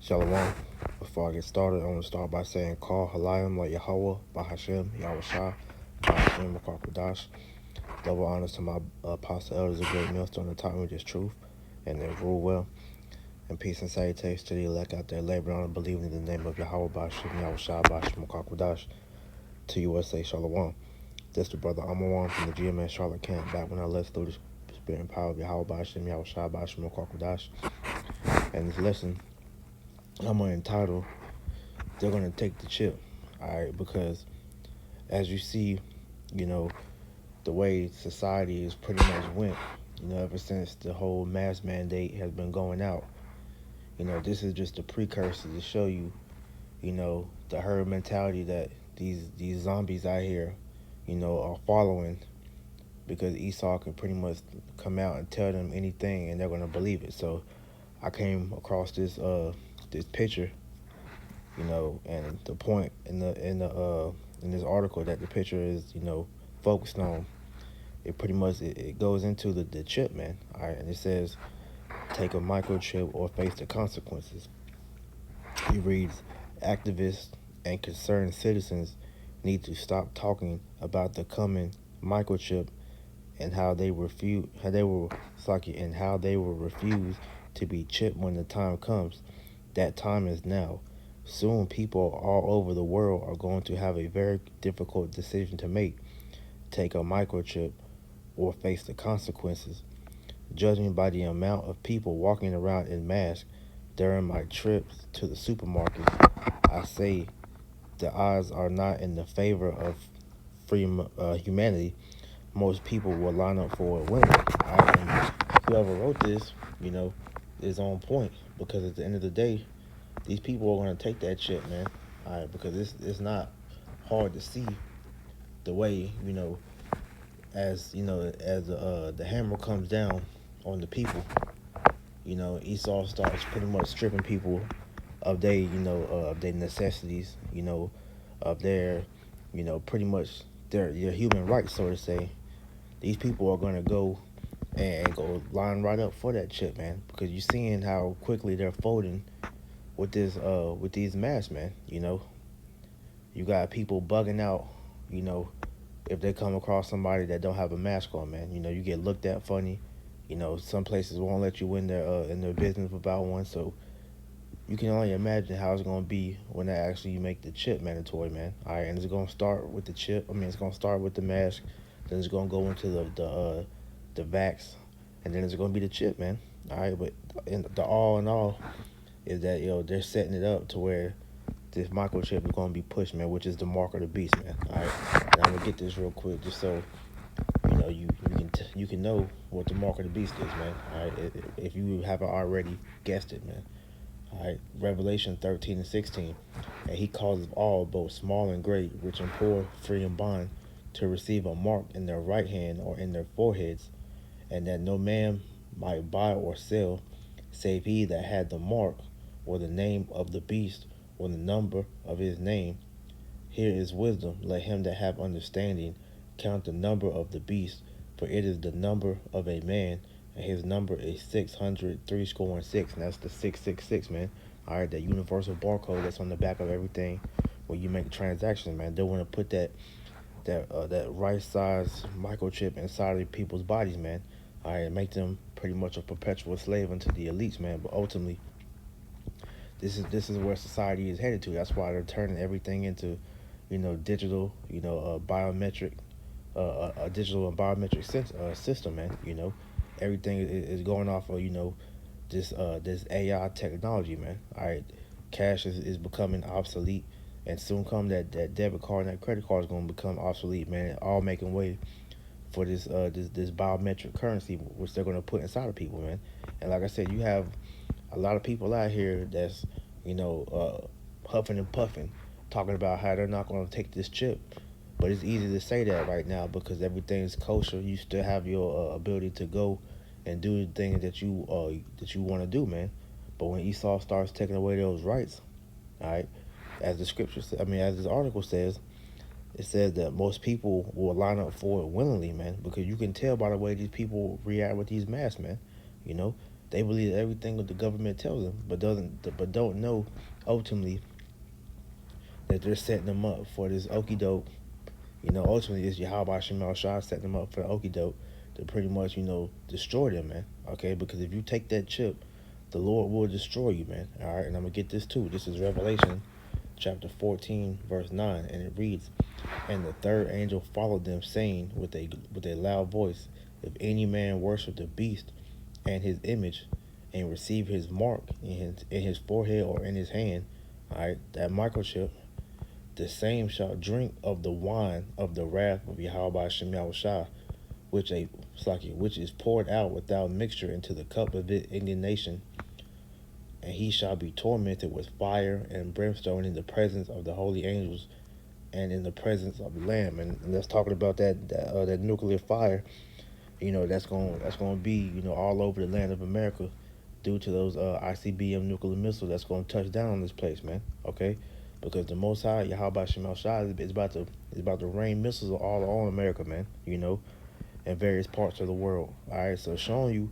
Shalom. Before I get started, I want to start by saying, Call Halayim like Yahweh, Bahashem, Yahushua, Bahashem, Makwakadash. Double honors to my apostle elders of great millstone and taught me this truth and they rule well. And peace and salutations to the elect out there laboring on and believing in the name of Yahweh, Bahashem, Yahushua, Bahashem, Makwakadash. To USA, Shalom. This is the brother Amawan from the GMS Charlotte camp, back when I led through the spirit and power of Yahweh, Bahashem, Yahushua, Bahashem, Makwakadash. And this lesson, I'm going to entitle, They're going to take the chip, all right? Because as you see, the way society is pretty much went, ever since the whole mask mandate has been going out, this is just a precursor to show you, the herd mentality that these zombies out here, are following, because Esau can pretty much come out and tell them anything and they're going to believe it. So I came across this picture, and the point in this article that the picture is, focused on, it pretty much it goes into the chip, man. All right, and it says, take a microchip or face the consequences. It reads, activists and concerned citizens need to stop talking about the coming microchip and how they will refuse to be chipped when the time comes. That time is now. Soon people all over the world are going to have a very difficult decision to make. Take a microchip or face the consequences. Judging by the amount of people walking around in masks during my trips to the supermarket, I say the odds are not in the favor of free humanity. Most people will line up for it willingly. And whoever wrote this, is on point, because at the end of the day, these people are going to take that shit, man. All right, because it's not hard to see the way, as the hammer comes down on the people, Esau starts pretty much stripping people of their necessities, of their, pretty much their human rights, so to say. These people are gonna go and go line right up for that chip, man, because you're seeing how quickly they're folding with these masks, man. You got people bugging out, if they come across somebody that don't have a mask on, man. You get looked at funny. Some places won't let you in their business without one. So you can only imagine how it's gonna be when they actually make the chip mandatory, man. All right, and it's gonna start with the chip. It's gonna start with the mask, then it's gonna go into the vax, and then it's gonna be the chip, man. All right, but the all in all is that they're setting it up to where this microchip is gonna be pushed, man, which is the mark of the beast, man. All right, and I'm gonna get this real quick just so you can know what the mark of the beast is, man. All right, if you haven't already guessed it, man. All right, Revelation 13 and 16. And he causes all, both small and great, rich and poor, free and bond, to receive a mark in their right hand or in their foreheads, and that no man might buy or sell, save he that had the mark, or the name of the beast, or the number of his name. Here is wisdom. Let him that have understanding count the number of the beast, for it is the number of a man, and his number is 600 and that's the 666, man. All right, that universal barcode that's on the back of everything when you make transactions, man. They want to put that right size microchip inside of people's bodies, man. All right, and make them pretty much a perpetual slave unto the elites, man. But ultimately, this is where society is headed to. That's why they're turning everything into, digital, biometric, a digital and biometric system, man. Everything is going off of this AI technology, man. All right, cash is becoming obsolete, and soon come that debit card and that credit card is going to become obsolete, man. All making way for this biometric currency, which they're going to put inside of people, man. And like I said, you have a lot of people out here that's huffing and puffing, talking about how they're not going to take this chip. But it's easy to say that right now because everything's kosher. You still have your ability to go and do the things that you want to do, man. But when Esau starts taking away those rights, all right, as the scripture, as this article says, it says that most people will line up for it willingly, man, because you can tell by the way these people react with these masks, man. You know, They believe everything that the government tells them, but don't know ultimately that they're setting them up for this okie doke. Ultimately, it's Yahweh Shemal Shah setting them up for the okie doke to pretty much, destroy them, man. Okay, because if you take that chip, the Lord will destroy you, man. All right, and I'm gonna get this too. This is Revelation chapter 14, verse 9, and it reads, "And the third angel followed them, saying with a loud voice, If any man worship the beast and his image, and receive his mark in his forehead or in his hand, all right, that microchip, the same shall drink of the wine of the wrath of Yahweh Shem Shah, which is poured out without mixture into the cup of his indignation, and he shall be tormented with fire and brimstone in the presence of the holy angels and in the presence of the Lamb." And that's talking about that nuclear fire. That's gonna be all over the land of America due to those ICBM nuclear missiles that's gonna touch down on this place, man. Okay, because the Most High Yahweh Shema Shah is about to rain missiles all on America, man. In various parts of the world. All right, so showing you,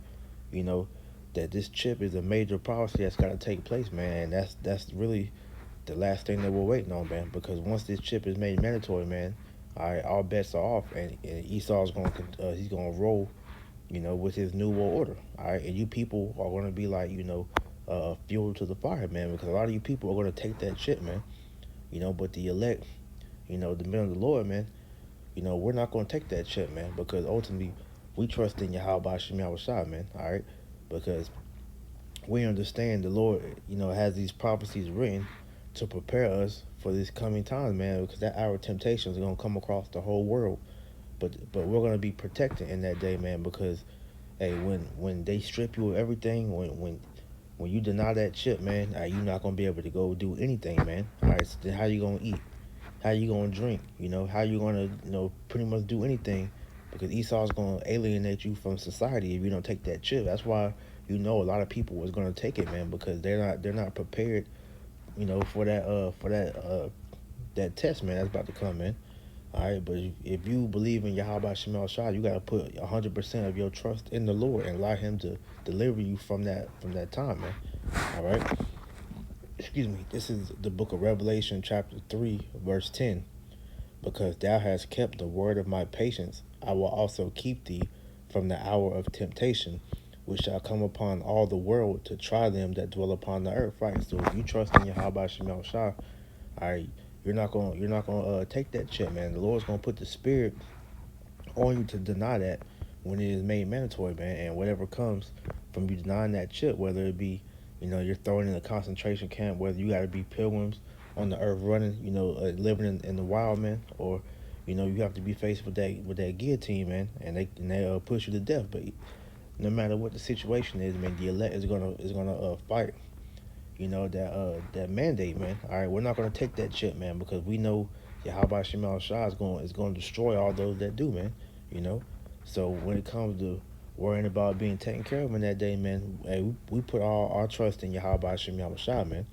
you know, that this chip is a major policy that's got to take place, man. And that's really the last thing that we're waiting on, man. Because once this chip is made mandatory, man, all right, all bets are off, and Esau's he's gonna roll, with his new world order. All right, and you people are gonna be like, fuel to the fire, man. Because a lot of you people are gonna take that chip, man. But the elect, the men of the Lord, man, we're not going to take that chip, man, because ultimately we trust in Yahweh Shem Shah, man, all right? Because we understand the Lord, has these prophecies written to prepare us for this coming time, man, because that hour of temptation is going to come across the whole world. But we're going to be protected in that day, man, because, hey, when they strip you of everything, when you deny that chip, man, you're not going to be able to go do anything, man. All right, so then how you going to eat? How you gonna drink? How you gonna, pretty much do anything, because Esau's gonna alienate you from society if you don't take that chip. That's why a lot of people was gonna take it, man, because they're not prepared, for that test, man, that's about to come, man. All right, but if you believe in Yahweh Shemal Shah, you gotta put 100% of your trust in the Lord and allow Him to deliver you from that time, man. All right. Excuse me. This is the book of Revelation, chapter 3, verse 10. "Because thou hast kept the word of my patience, I will also keep thee from the hour of temptation, which shall come upon all the world to try them that dwell upon the earth." Right. So if you trust in Yahweh Shem Shah, all right, you're not gonna take that chip, man. The Lord's gonna put the spirit on you to deny that when it is made mandatory, man. And whatever comes from you denying that chip, whether it be, you're thrown in a concentration camp, whether you got to be pilgrims on the earth running, living in the wild, man, or you have to be faced with that guillotine, man, and they push you to death. But no matter what the situation is, man, the elect is gonna fight, that mandate, man. All right, we're not gonna take that chip, man, because we know Yahweh Shemal Shah is going to destroy all those that do, man. You know, so when it comes to worrying about being taken care of in that day, man, hey, we put all our trust in Yahweh Shemal Shah, man.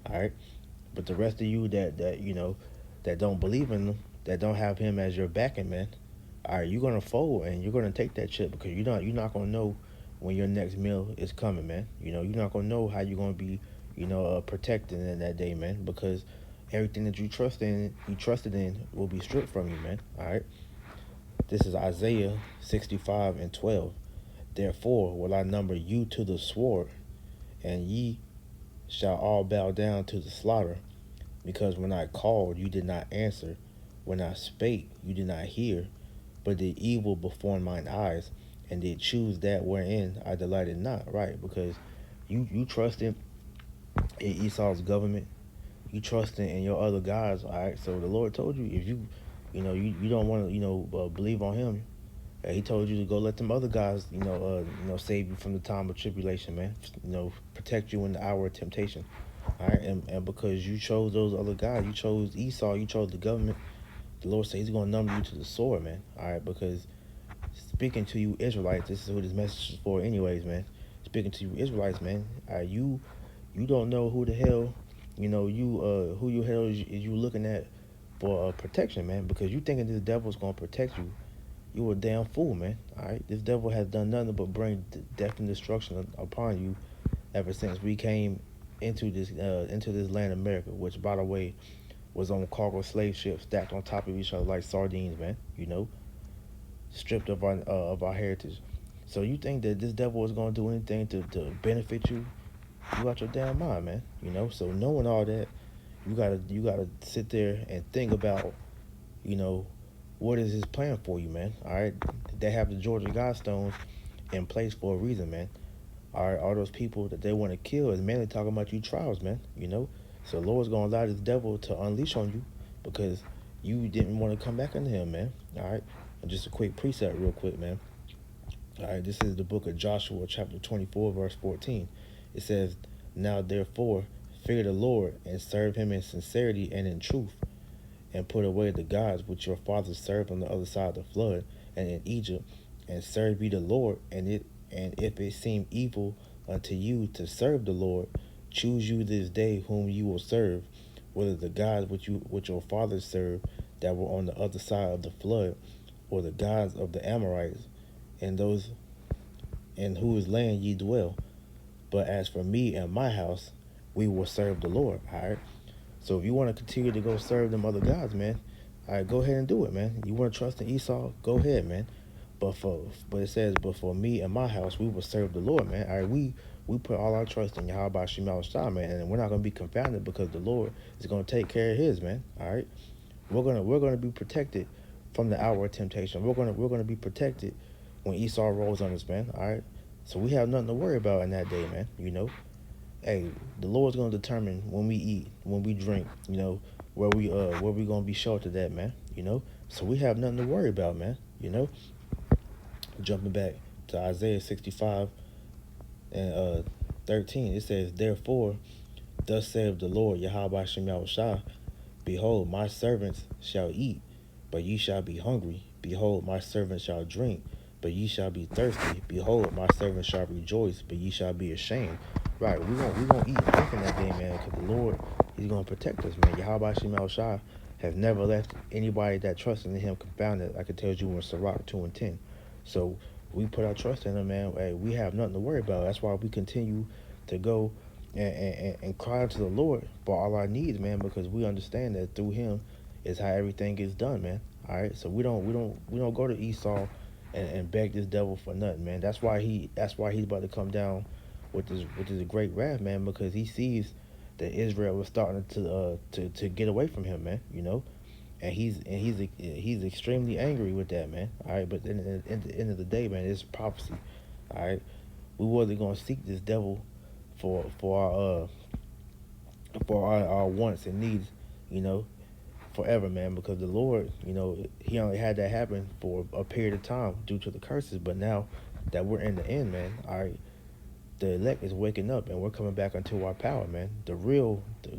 All right, but the rest of you that don't believe in him, that don't have him as your backing, man, all right, you're gonna fold and you're gonna take that chip, because you're not gonna know when your next meal is coming, man. You're not gonna know how you're gonna be, protected in that day, man, because everything that you trusted in will be stripped from you, man. All right. This is Isaiah 65:12. "Therefore will I number you to the sword, and ye shall all bow down to the slaughter. Because when I called, you did not answer. When I spake, you did not hear, but did evil before mine eyes, and did choose that wherein I delighted not." Right? Because you trusted in Esau's government, you trusting in your other gods. All right. So the Lord told you, if you don't want to believe on Him. He told you to go let them other guys, save you from the time of tribulation, man. Protect you in the hour of temptation. All right, and because you chose those other guys, you chose Esau, you chose the government. The Lord says He's going to number you to the sword, man. All right, because speaking to you Israelites, this is what this message is for, anyways, man. Speaking to you Israelites, man. You don't know who the hell, who your hell is you looking at for protection, man, because you thinking this devil's going to protect you, you a damn fool, man. All right, this devil has done nothing but bring death and destruction upon you ever since we came into this land, America, which, by the way, was on cargo slave ships stacked on top of each other like sardines, man. Stripped of our heritage. So you think that this devil is gonna do anything to benefit you? You out your damn mind, man. So knowing all that, you gotta sit there and think about, you know, what is his plan for you, man. All right, they have the Georgia Guidestones in place for a reason, man. All those people that they want to kill is mainly talking about you trials, man. So the Lord's gonna allow this devil to unleash on you because you didn't want to come back unto him, man. All right, and just a quick precept, real quick, man. All right, this is the book of Joshua, chapter 24, verse 14. It says, "Now therefore, fear the Lord and serve him in sincerity and in truth, and put away the gods which your fathers served on the other side of the flood and in Egypt, and serve ye the Lord. And if it seem evil unto you to serve the Lord, choose you this day whom you will serve, whether the gods which your fathers served that were on the other side of the flood, or the gods of the Amorites, and those in whose land ye dwell. But as for me and my house, we will serve the Lord." All right. So if you want to continue to go serve them other gods, man, all right, go ahead and do it, man. You want to trust in Esau, go ahead, man. But it says, but for me and my house, we will serve the Lord, man. All right, we put all our trust in Yahweh Shema Shah, man, and we're not gonna be confounded because the Lord is gonna take care of His, man. All right, we're gonna be protected from the hour of temptation. We're gonna be protected when Esau rolls on us, man. All right, so we have nothing to worry about in that day, man. Hey, the Lord's gonna determine when we eat, when we drink, where we gonna be sheltered at, man. So we have nothing to worry about, man. Jumping back to Isaiah 65 and 13, it says, "Therefore, thus saith the Lord Yahweh Shem Yahushua, behold, my servants shall eat, but ye shall be hungry. Behold, my servants shall drink, but ye shall be thirsty. Behold, my servants shall rejoice, but ye shall be ashamed." Right, we gonna eat and drink in that day, man, because the Lord, He's gonna protect us, man. Yahweh Shem Yahushua has never left anybody that trusts in Him confounded. I can tell you in Sirach 2:10. So we put our trust in Him, man. Hey, we have nothing to worry about. That's why we continue to go and cry to the Lord for all our needs, man, because we understand that through Him is how everything gets done, man. All right, so we don't go to Esau and beg this devil for nothing, man. That's why he's about to come down with this great wrath, man, because he sees that Israel was starting to get away from him, man. And he's extremely angry with that, man. All right, but then at the end of the day, man, it's prophecy. All right, we wasn't gonna seek this devil for our wants and needs, you know, forever, man, because the Lord, He only had that happen for a period of time due to the curses. But now that we're in the end, man, all right, the elect is waking up and we're coming back unto our power, man. The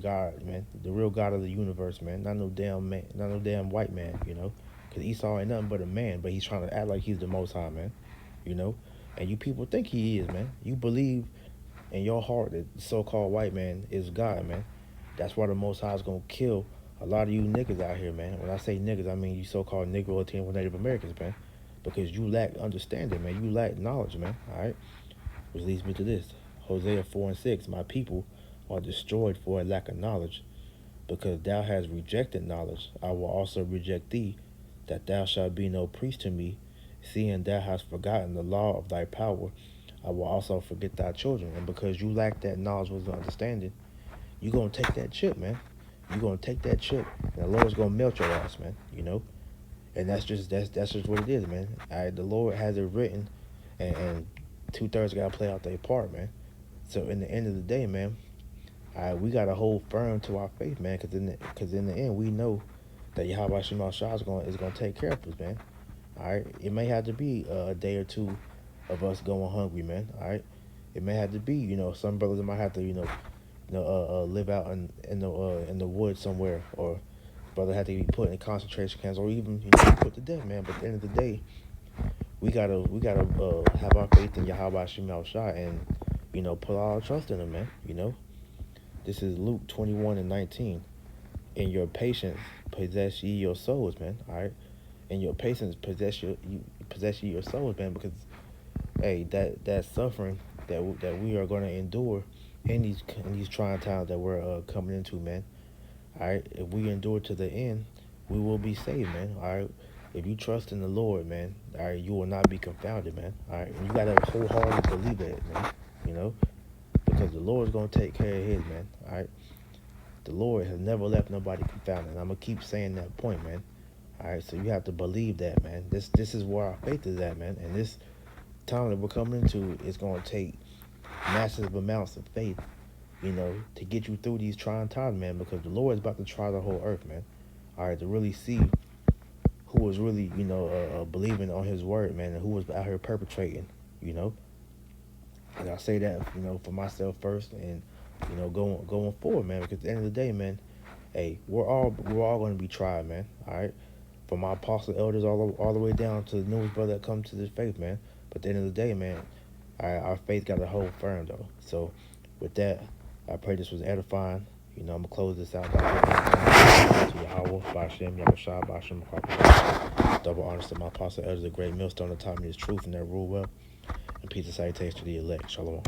God, man, the real God of the universe, man. Not no damn man, not no damn white man, because Esau ain't nothing but a man, but he's trying to act like he's the Most High, man. You know, and you people think he is, man. You believe in your heart that so-called white man is God, man. That's why the Most High is gonna kill a lot of you niggas out here, man. When I say niggas, I mean you so-called Negro Latino Native Americans, man, because you lack understanding, man. You lack knowledge, man. All right, which leads me to this: Hosea 4:6. My people are destroyed for a lack of knowledge, because thou hast rejected knowledge. I will also reject thee, that thou shalt be no priest to me, seeing thou hast forgotten the law of thy power. I will also forget thy children. And because you lack that knowledge with understanding, you're going to take that chip, man. You're going to take that chip, and the Lord's going to melt your ass, man. And that's just what it is, man. The Lord has it written, and two-thirds got to play out their part, man. So in the end of the day, man, we got to hold firm to our faith, man, because in the end, we know that Yahweh Shema Shah is gonna take care of us, man. All right, it may have to be a day or two of us going hungry, man. All right, it may have to be, some brothers might have to, live out in the woods somewhere, or brother had to be put in concentration camps, or even put to death, man. But at the end of the day, we gotta have our faith in Yahweh Shema Shah and put all our trust in Him, man. This is Luke 21:19. In your patience possess ye your souls, man. All right. and your patience possess your souls, man. Because hey, that suffering that we are going to endure in these trying times that we're coming into, man. All right, if we endure to the end, we will be saved, man. All right, if you trust in the Lord, man, all right, you will not be confounded, man. All right, and you gotta wholeheartedly believe that, man. You know, because the Lord's gonna take care of His, man. All right, the Lord has never left nobody confounded. And I'm gonna keep saying that point, man. All right, so you have to believe that, man. This is where our faith is at, man. And this time that we're coming into is gonna take massive amounts of faith, to get you through these trying times, man, because the Lord is about to try the whole earth, man. All right, to really see who was really, believing on His word, man, and who was out here perpetrating, you know. And I say that, for myself first, and going forward, man, because at the end of the day, man, hey, we're all going to be tried, man. All right, from my apostle elders all the way down to the newest brother that come to this faith, man. But at the end of the day, man, our faith got to hold firm, though. So with that, I pray this was edifying. I'm going to close this out by giving to Yahweh, Ba'ashem, Yahushua, Ba'ashem, double honors to my apostle elders, the great millstone that taught me His truth and that rule well. And peace and salutation to the elect. Shalom.